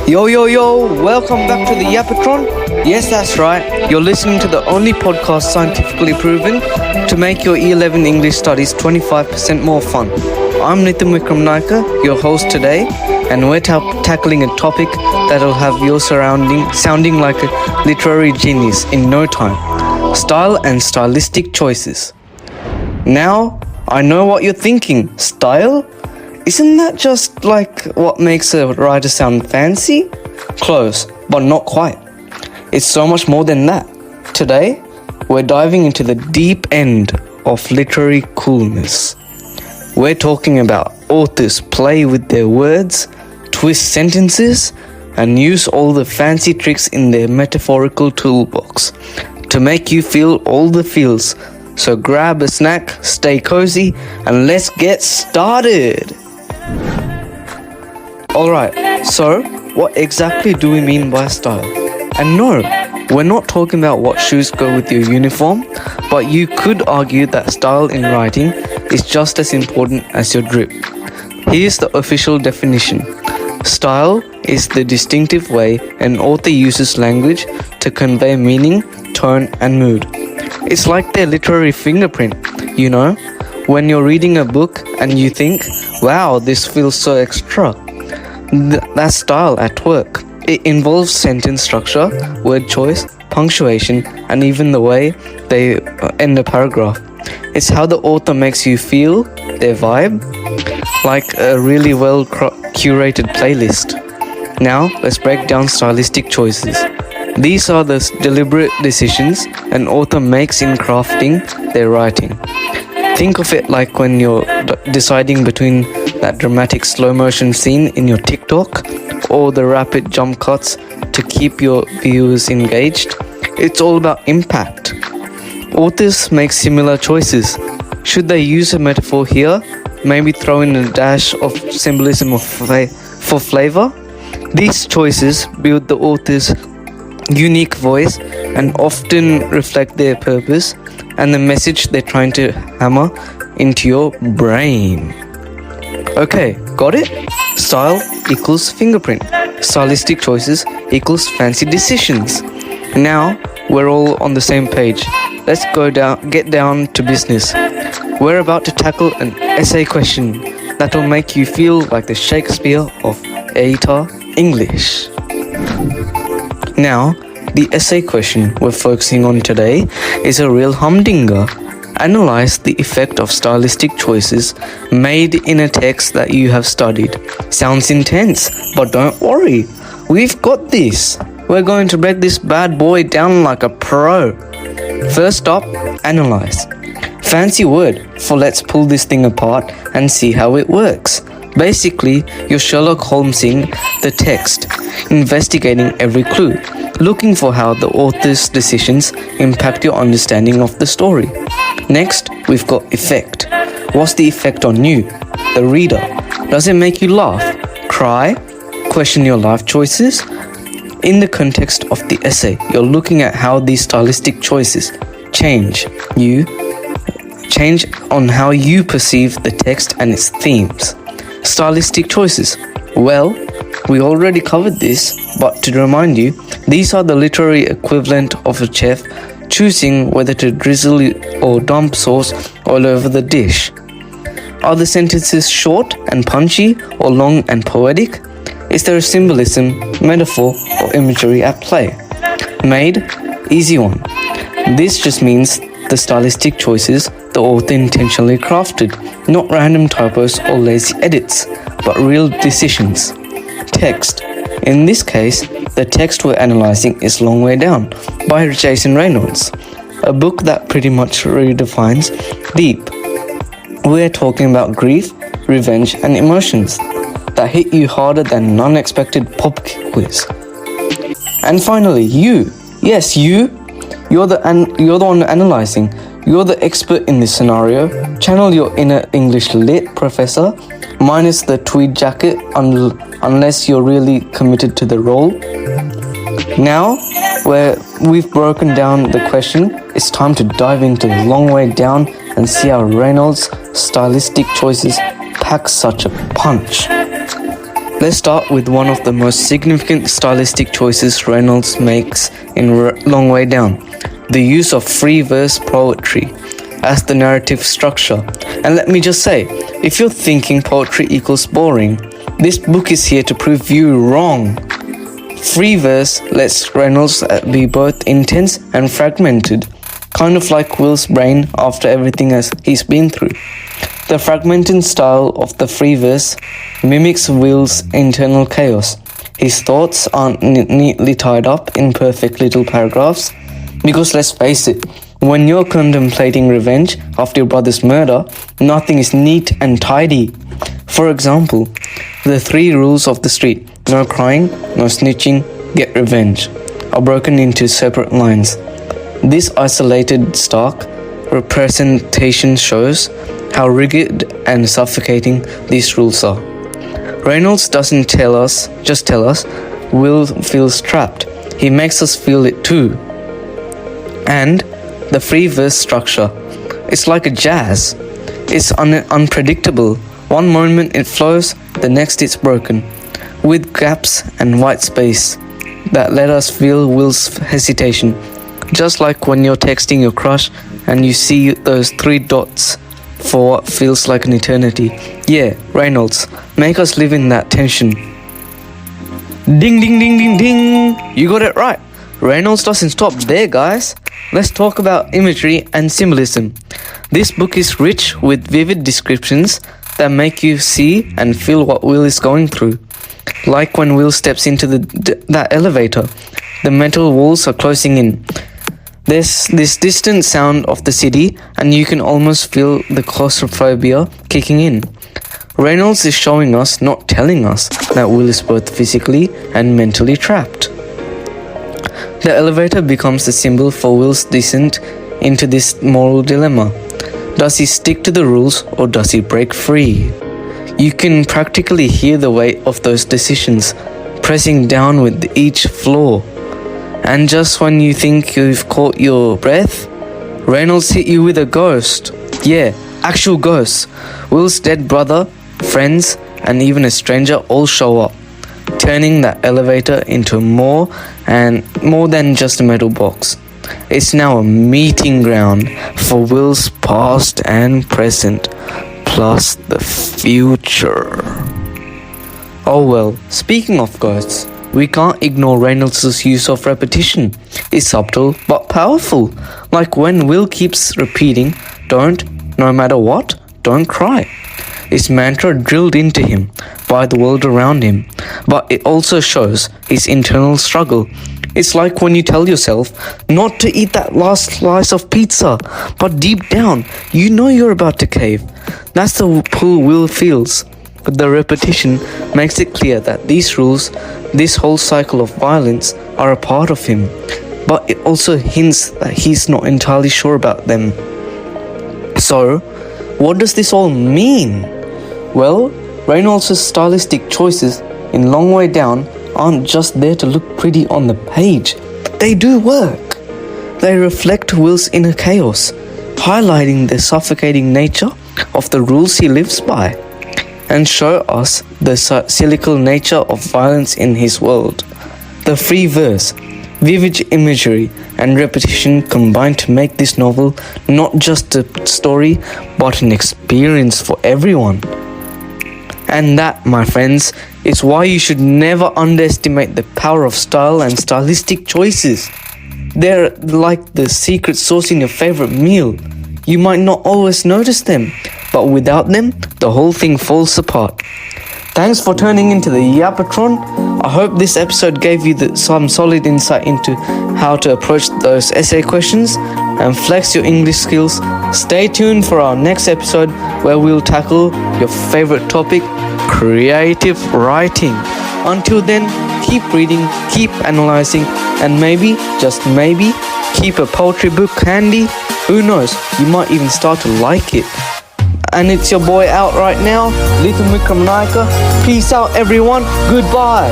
Yo, welcome back to the Yapatron. Yes, that's right. You're listening to the only podcast scientifically proven to make your E11 English studies 25% more fun. I'm Nitin Vikram Naika, your host today, and we're tackling a topic that'll have your sounding like a literary genius in no time. Style and stylistic choices. Now, I know what you're thinking. Style? Isn't that just like what makes a writer sound fancy? Close, but not quite. It's so much more than that. Today, we're diving into the deep end of literary coolness. We're talking about authors play with their words, twist sentences, and use all the fancy tricks in their metaphorical toolbox to make you feel all the feels. So grab a snack, stay cozy, and let's get started. Alright, so what exactly do we mean by style? And no, we're not talking about what shoes go with your uniform, but you could argue that style in writing is just as important as your drip. Here's the official definition. Style is the distinctive way an author uses language to convey meaning, tone, and mood. It's like their literary fingerprint, you know? When you're reading a book and you think, wow, this feels so extra. That's style at work. It involves sentence structure, word choice, punctuation, and even the way they end a paragraph. It's how the author makes you feel, their vibe, like a really well curated playlist. Now, let's break down stylistic choices. These are the deliberate decisions an author makes in crafting their writing. Think of it like when you're deciding between that dramatic slow motion scene in your TikTok or the rapid jump cuts to keep your viewers engaged. It's all about impact. Authors make similar choices. Should they use a metaphor here? Maybe throw in a dash of symbolism for flavor? These choices build the author's unique voice and often reflect their purpose and the message they're trying to hammer into your brain. Okay, got it? Style equals fingerprint. Stylistic choices equals fancy decisions. Now, we're all on the same page. Let's get down to business. We're about to tackle an essay question that'll make you feel like the Shakespeare of ATAR English. Now, the essay question we're focusing on today is a real humdinger. Analyze the effect of stylistic choices made in a text that you have studied. Sounds intense, but don't worry. We've got this. We're going to break this bad boy down like a pro. First up, analyze. Fancy word for let's pull this thing apart and see how it works. Basically, you're Sherlock Holmesing the text, investigating every clue, looking for how the author's decisions impact your understanding of the story. Next, we've got effect. What's the effect on you, the reader? Does it make you laugh, cry, question your life choices? In the context of the essay, you're looking at how these stylistic choices change on how you perceive the text and its themes. Stylistic choices. Well, we already covered this, but to remind you, these are the literary equivalent of a chef choosing whether to drizzle or dump sauce all over the dish. Are the sentences short and punchy or long and poetic? Is there a symbolism, metaphor, or imagery at play? Made? Easy one. This just means the stylistic choices the author intentionally crafted, not random typos or lazy edits, but real decisions. Text. In this case, the text we're analyzing is Long Way Down by Jason Reynolds, a book that pretty much redefines deep. We're talking about grief, revenge, and emotions that hit you harder than an unexpected pop quiz. And finally, you. Yes, you. You're the one analyzing. You're the expert in this scenario. Channel your inner English lit professor, minus the tweed jacket unless you're really committed to the role. Now, we've broken down the question, it's time to dive into the Long Way Down and see how Reynolds' stylistic choices pack such a punch. Let's start with one of the most significant stylistic choices Reynolds makes in Long Way Down, the use of free verse poetry as the narrative structure. And let me just say, if you're thinking poetry equals boring, this book is here to prove you wrong. Free verse lets Reynolds be both intense and fragmented, kind of like Will's brain after everything he's been through. The fragmented style of the free verse mimics Will's internal chaos. His thoughts aren't neatly tied up in perfect little paragraphs, because let's face it, when you're contemplating revenge after your brother's murder, nothing is neat and tidy. For example, the 3 rules of the street, no crying, no snitching, get revenge, are broken into separate lines. This isolated, stark representation shows how rigid and suffocating these rules are. Reynolds doesn't just tell us Will feels trapped. He makes us feel it too. And the free verse structure, it's like a jazz. It's unpredictable. One moment it flows, the next it's broken, with gaps and white space that let us feel Will's hesitation. Just like when you're texting your crush and you see those 3 dots for what feels like an eternity. Yeah, Reynolds, make us live in that tension. Ding ding ding ding ding! You got it right. Reynolds doesn't stop there, guys. Let's talk about imagery and symbolism. This book is rich with vivid descriptions that make you see and feel what Will is going through. Like when Will steps into that elevator, the metal walls are closing in. There's this distant sound of the city, and you can almost feel the claustrophobia kicking in. Reynolds is showing us, not telling us, that Will is both physically and mentally trapped. The elevator becomes the symbol for Will's descent into this moral dilemma. Does he stick to the rules or does he break free? You can practically hear the weight of those decisions pressing down with each flaw. And just when you think you've caught your breath, Reynolds hit you with a ghost. Yeah, actual ghosts. Will's dead brother, friends, and even a stranger all show up, turning that elevator into more than just a metal box. It's now a meeting ground for Will's past and present, plus the future. Oh well, speaking of ghosts, we can't ignore Reynolds' use of repetition. It's subtle but powerful, like when Will keeps repeating, no matter what, don't cry. It's mantra drilled into him by the world around him, but it also shows his internal struggle. It's like when you tell yourself not to eat that last slice of pizza, but deep down, you know you're about to cave. That's the pull Will feels. The repetition makes it clear that these rules, this whole cycle of violence, are a part of him, but it also hints that he's not entirely sure about them. So, what does this all mean? Well, Reynolds' stylistic choices in Long Way Down aren't just there to look pretty on the page. They do work. They reflect Will's inner chaos, highlighting the suffocating nature of the rules he lives by, and show us the cyclical nature of violence in his world. The free verse, vivid imagery, and repetition combine to make this novel not just a story, but an experience for everyone. And that, my friends, is why you should never underestimate the power of style and stylistic choices. They're like the secret sauce in your favorite meal. You might not always notice them, but without them, the whole thing falls apart. Thanks for tuning into the Yapatron. I hope this episode gave you some solid insight into how to approach those essay questions and flex your English skills. Stay tuned for our next episode where we'll tackle your favorite topic, creative writing. Until then, keep reading, keep analyzing, and maybe, just maybe, keep a poetry book handy. Who knows, you might even start to like it. And it's your boy out right now, Little Mikram Naika. Peace out everyone, goodbye.